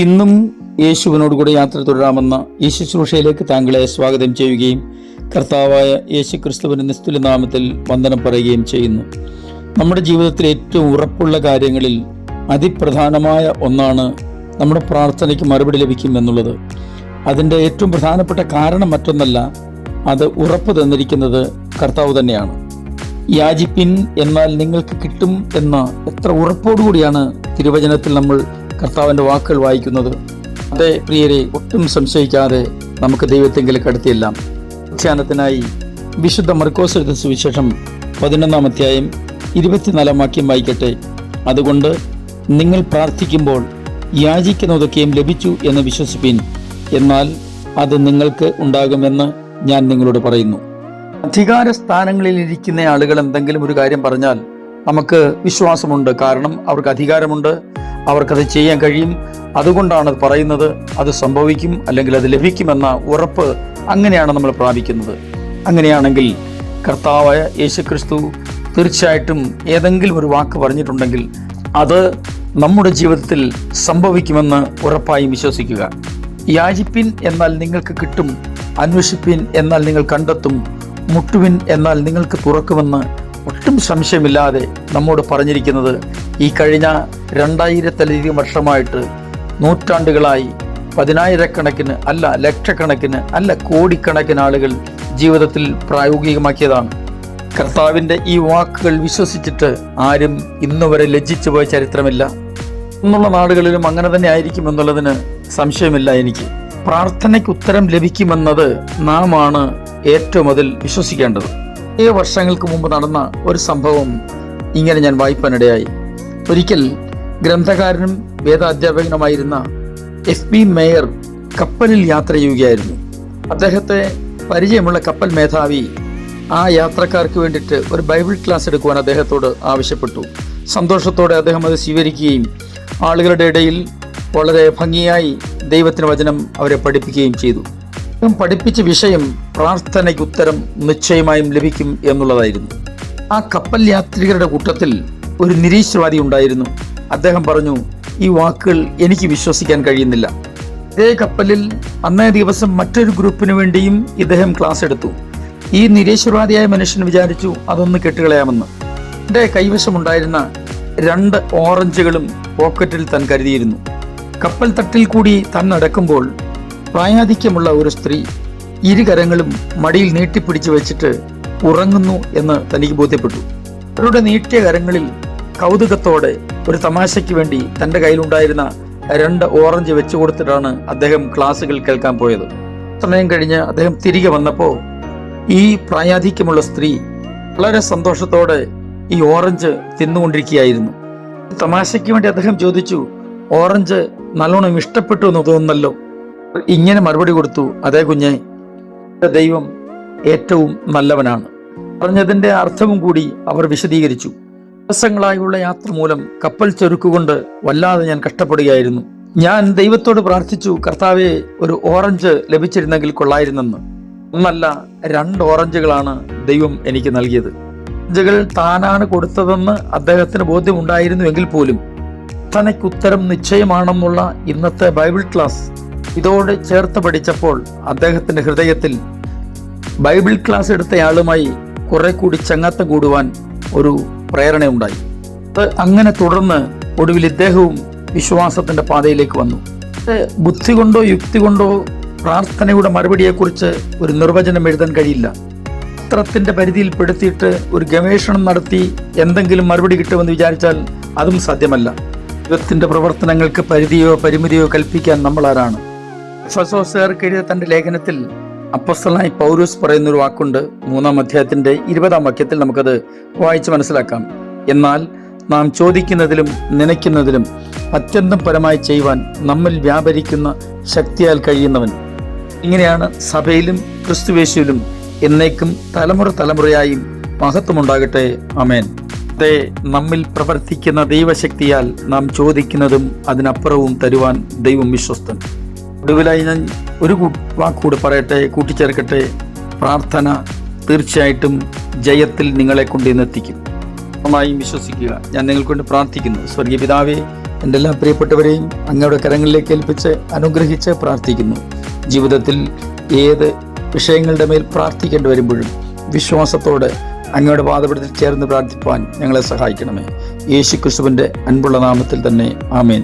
ഇന്നും യേശുവിനോടുകൂടി യാത്ര തുടരാമെന്ന ഈ ശുശ്രൂഷയിലേക്ക് താങ്കളെ സ്വാഗതം ചെയ്യുകയും കർത്താവായ യേശു ക്രിസ്തുവിന്റെ നിസ്തുല നാമത്തിൽ വന്ദനം പറയുകയും ചെയ്യുന്നു. നമ്മുടെ ജീവിതത്തിലെ ഏറ്റവും ഉറപ്പുള്ള കാര്യങ്ങളിൽ അതിപ്രധാനമായ ഒന്നാണ് നമ്മുടെ പ്രാർത്ഥനയ്ക്ക് മറുപടി ലഭിക്കും എന്നുള്ളത്. അതിൻ്റെ ഏറ്റവും പ്രധാനപ്പെട്ട കാരണം മറ്റൊന്നല്ല, അത് ഉറപ്പ് തന്നിരിക്കുന്നത് കർത്താവ് തന്നെയാണ്. യാചിപ്പിൻ എന്നാൽ നിങ്ങൾക്ക് കിട്ടും എന്ന എത്ര ഉറപ്പോടുകൂടിയാണ് തിരുവചനത്തിൽ നമ്മൾ കർത്താവിൻ്റെ വാക്കുകൾ വായിക്കുന്നത്. അതേ പ്രിയരെ, ഒട്ടും സംശയിക്കാതെ നമുക്ക് ദൈവത്തെങ്കിലേക്ക് അടുത്തിയെല്ലാം. ധ്യാനത്തിനായി വിശുദ്ധ മർക്കോസ് എഴുതിയ സുവിശേഷം 11-ാം അധ്യായം 24-ാം വാക്യം വായിക്കട്ടെ. അതുകൊണ്ട് നിങ്ങൾ പ്രാർത്ഥിക്കുമ്പോൾ യാചിക്കുന്നതൊക്കെയും ലഭിച്ചു എന്ന് വിശ്വസിപ്പിൻ, എന്നാൽ അത് നിങ്ങൾക്ക് ഉണ്ടാകുമെന്ന് ഞാൻ നിങ്ങളോട് പറയുന്നു. അധികാര സ്ഥാനങ്ങളിൽ ഇരിക്കുന്ന ആളുകൾ എന്തെങ്കിലും ഒരു കാര്യം പറഞ്ഞാൽ നമുക്ക് വിശ്വാസമുണ്ട്. കാരണം അവർക്ക് അധികാരമുണ്ട്, അവർക്കത് ചെയ്യാൻ കഴിയും. അതുകൊണ്ടാണ് അത് പറയുന്നത്. അത് സംഭവിക്കും, അല്ലെങ്കിൽ അത് ലഭിക്കുമെന്ന ഉറപ്പ് അങ്ങനെയാണ് നമ്മൾ പ്രാപിക്കുന്നത്. അങ്ങനെയാണെങ്കിൽ കർത്താവായ യേശുക്രിസ്തു തീർച്ചയായിട്ടും ഏതെങ്കിലും ഒരു വാക്ക് പറഞ്ഞിട്ടുണ്ടെങ്കിൽ അത് നമ്മുടെ ജീവിതത്തിൽ സംഭവിക്കുമെന്ന് ഉറപ്പായും വിശ്വസിക്കുക. യാചിപ്പിൻ എന്നാൽ നിങ്ങൾക്ക് കിട്ടും, അന്വേഷിപ്പിൻ എന്നാൽ നിങ്ങൾ കണ്ടെത്തും, മുട്ടുവിൻ എന്നാൽ നിങ്ങൾക്ക് തുറക്കുമെന്ന് ഒട്ടും സംശയമില്ലാതെ നമ്മോട് പറഞ്ഞിരിക്കുന്നത് ഈ കഴിഞ്ഞ 2000-ത്തിലധികം വർഷമായിട്ട്, നൂറ്റാണ്ടുകളായി പതിനായിരക്കണക്കിന് അല്ല ലക്ഷക്കണക്കിന് അല്ല കോടിക്കണക്കിന് ആളുകൾ ജീവിതത്തിൽ പ്രായോഗികമാക്കിയതാണ്. കർത്താവിൻ്റെ ഈ വാക്കുകൾ വിശ്വസിച്ചിട്ട് ആരും ഇന്നുവരെ ലജ്ജിച്ചു പോയ ചരിത്രമില്ല. ഇന്നുള്ള നാടുകളിലും അങ്ങനെ തന്നെ ആയിരിക്കും എന്നുള്ളതിന് സംശയമില്ല എനിക്ക്. പ്രാർത്ഥനയ്ക്ക് ഉത്തരം ലഭിക്കുമെന്നത് നാം ആണ് ഏറ്റവും അതിൽ വിശ്വസിക്കേണ്ടത്. 7 വർഷങ്ങൾക്ക് മുമ്പ് നടന്ന ഒരു സംഭവം ഇങ്ങനെ ഞാൻ വായിപ്പാനിടയായി. ഒരിക്കൽ ഗ്രന്ഥകാരനും വേദാധ്യാപകനുമായിരുന്ന FB മേയർ കപ്പലിൽ യാത്ര ചെയ്യുകയായിരുന്നു. അദ്ദേഹത്തെ പരിചയമുള്ള കപ്പൽ മേധാവി ആ യാത്രക്കാർക്ക് വേണ്ടിയിട്ട് ഒരു ബൈബിൾ ക്ലാസ് എടുക്കുവാൻ അദ്ദേഹത്തോട് ആവശ്യപ്പെട്ടു. സന്തോഷത്തോടെ അദ്ദേഹം അത് സ്വീകരിക്കുകയും ആളുകളുടെ ഇടയിൽ വളരെ ഭംഗിയായി ദൈവത്തിന് വചനം അവരെ പഠിപ്പിക്കുകയും ചെയ്തു. അദ്ദേഹം പഠിപ്പിച്ച വിഷയം പ്രാർത്ഥനയ്ക്ക് ഉത്തരം നിശ്ചയമായും ലഭിക്കും എന്നുള്ളതായിരുന്നു. ആ കപ്പൽ യാത്രികരുടെ കൂട്ടത്തിൽ ഒരു നിരീശ്വരവാദി ഉണ്ടായിരുന്നു. അദ്ദേഹം പറഞ്ഞു, ഈ വാക്കുകൾ എനിക്ക് വിശ്വസിക്കാൻ കഴിയുന്നില്ല. ഇതേ കപ്പലിൽ അന്നേ ദിവസം മറ്റൊരു ഗ്രൂപ്പിന് വേണ്ടിയും ഇദ്ദേഹം ക്ലാസ് എടുത്തു. ഈ നിരീശ്വരവാദിയായ മനുഷ്യൻ വിചാരിച്ചു അതൊന്ന് കെട്ടുകളയാമെന്ന്. എൻ്റെ കൈവശമുണ്ടായിരുന്ന 2 ഓറഞ്ചുകളും പോക്കറ്റിൽ താൻ കരുതിയിരുന്നു. കപ്പൽ തട്ടിൽ കൂടി താൻ നടക്കുമ്പോൾ പ്രായാധിക്യമുള്ള ഒരു സ്ത്രീ ഇരുകരങ്ങളും മടിയിൽ നീട്ടിപ്പിടിച്ചു വെച്ചിട്ട് ഉറങ്ങുന്നു എന്ന് തനിക്ക് ബോധ്യപ്പെട്ടു. അവരുടെ നീട്ടിയ കരങ്ങളിൽ കൗതുകത്തോടെ ഒരു തമാശയ്ക്ക് വേണ്ടി തൻ്റെ കയ്യിലുണ്ടായിരുന്ന 2 ഓറഞ്ച് വെച്ചു കൊടുത്തിട്ടാണ് അദ്ദേഹം ക്ലാസ്സുകൾ കേൾക്കാൻ പോയത്. സമയം കഴിഞ്ഞ് അദ്ദേഹം തിരികെ വന്നപ്പോൾ ഈ പ്രായാധിക്യമുള്ള സ്ത്രീ വളരെ സന്തോഷത്തോടെ ഈ ഓറഞ്ച് തിന്നുകൊണ്ടിരിക്കുകയായിരുന്നു. തമാശയ്ക്ക് വേണ്ടി അദ്ദേഹം ചോദിച്ചു, ഓറഞ്ച് നല്ലോണം ഇഷ്ടപ്പെട്ടു എന്ന് തോന്നുന്നല്ലോ. ഇങ്ങനെ മറുപടി കൊടുത്തു, അതേ കുഞ്ഞെ, ദൈവം ഏറ്റവും നല്ലവനാണ്. പറഞ്ഞതിൻ്റെ അർത്ഥവും കൂടി അവർ വിശദീകരിച്ചു. ദിവസങ്ങളായുള്ള യാത്ര മൂലം കപ്പൽ ചൊരുക്കുകൊണ്ട് വല്ലാതെ ഞാൻ കഷ്ടപ്പെടുകയായിരുന്നു. ഞാൻ ദൈവത്തോട് പ്രാർത്ഥിച്ചു, കർത്താവെ, ഒരു ഓറഞ്ച് ലഭിച്ചിരുന്നെങ്കിൽ കൊള്ളായിരുന്നെന്ന്. ഒന്നല്ല 2 ഓറഞ്ചുകളാണ് ദൈവം എനിക്ക് നൽകിയത്. ഓറഞ്ചുകൾ താനാണ് കൊടുത്തതെന്ന് അദ്ദേഹത്തിന് ബോധ്യമുണ്ടായിരുന്നു എങ്കിൽ പോലും തനിക്ക് ഉത്തരം നിശ്ചയമാണെന്നുള്ള ഇന്നത്തെ ബൈബിൾ ക്ലാസ് ഇതോടെ ചേർത്ത് പഠിച്ചപ്പോൾ അദ്ദേഹത്തിന്റെ ഹൃദയത്തിൽ ബൈബിൾ ക്ലാസ് എടുത്തയാളുമായി കുറെ കൂടി ചങ്ങാത്തം കൂടുവാൻ ഒരു പ്രേരണയുണ്ടായി. അത് അങ്ങനെ തുടർന്ന് ഒടുവിൽ ഇദ്ദേഹവും വിശ്വാസത്തിന്റെ പാതയിലേക്ക് വന്നു. ബുദ്ധി കൊണ്ടോ യുക്തി കൊണ്ടോ പ്രാർത്ഥനയുടെ മറുപടിയെക്കുറിച്ച് ഒരു നിർവചനം എഴുതാൻ കഴിയില്ല. ശാസ്ത്രത്തിന്റെ പരിധിയിൽ പെടുത്തിയിട്ട് ഒരു ഗവേഷണം നടത്തി എന്തെങ്കിലും മറുപടി കിട്ടുമെന്ന് വിചാരിച്ചാൽ അതും സാധ്യമല്ല. ദൈവത്തിന്റെ പ്രവർത്തനങ്ങൾക്ക് പരിധിയോ പരിമിതിയോ കൽപ്പിക്കാൻ നമ്മൾ ആരാണ്? എഫെസോസുകാർക്ക് എഴുതിയ തന്റെ ലേഖനത്തിൽ അപ്പോസ്തലനായ പൗലോസ് പറയുന്നൊരു വാക്കുണ്ട്. 3-ാം അധ്യായത്തിന്റെ 20-ാം വാക്യത്തിൽ നമുക്കത് വായിച്ച് മനസ്സിലാക്കാം. എന്നാൽ നാം ചോദിക്കുന്നതിലും നനയ്ക്കുന്നതിലും അത്യന്തം പരമായി ചെയ്യുവാൻ നമ്മിൽ വ്യാപരിക്കുന്ന ശക്തിയാൽ കഴിയുന്നവൻ. ഇങ്ങനെയാണ് സഭയിലും ക്രിസ്തുവേശുവിലും എന്നേക്കും തലമുറയായും മഹത്വമുണ്ടാകട്ടെ. ആമേൻ. അതെ, നമ്മിൽ പ്രവർത്തിക്കുന്ന ദൈവശക്തിയാൽ നാം ചോദിക്കുന്നതും അതിനപ്പുറവും തരുവാൻ ദൈവം വിശ്വസ്തൻ. ഒടുവിലായി ഞാൻ ഒരു വാക്കുകൂടെ പറയട്ടെ, കൂട്ടിച്ചേർക്കട്ടെ. പ്രാർത്ഥന തീർച്ചയായിട്ടും ജയത്തിൽ നിങ്ങളെ കൊണ്ടെന്നെത്തിക്കും. പൂർണ്ണമായും വിശ്വസിക്കുക. ഞാൻ നിങ്ങൾക്ക് വേണ്ടി പ്രാർത്ഥിക്കുന്നു. സ്വർഗീയ പിതാവേ, എൻ്റെ എല്ലാ പ്രിയപ്പെട്ടവരെയും അങ്ങയുടെ കരങ്ങളിലേക്ക് ഏൽപ്പിച്ച് അനുഗ്രഹിച്ച് പ്രാർത്ഥിക്കുന്നു. ജീവിതത്തിൽ ഏത് വിഷയങ്ങളുടെ മേൽ പ്രാർത്ഥിക്കേണ്ടി വരുമ്പോഴും വിശ്വാസത്തോടെ അങ്ങയുടെ പാദപീഠത്തിൽ ചേർന്ന് പ്രാർത്ഥിപ്പാൻ ഞങ്ങളെ സഹായിക്കണമേ. യേശു ക്രിസ്തുവിൻ്റെ അൻപുള്ള നാമത്തിൽ തന്നെ ആമേൻ.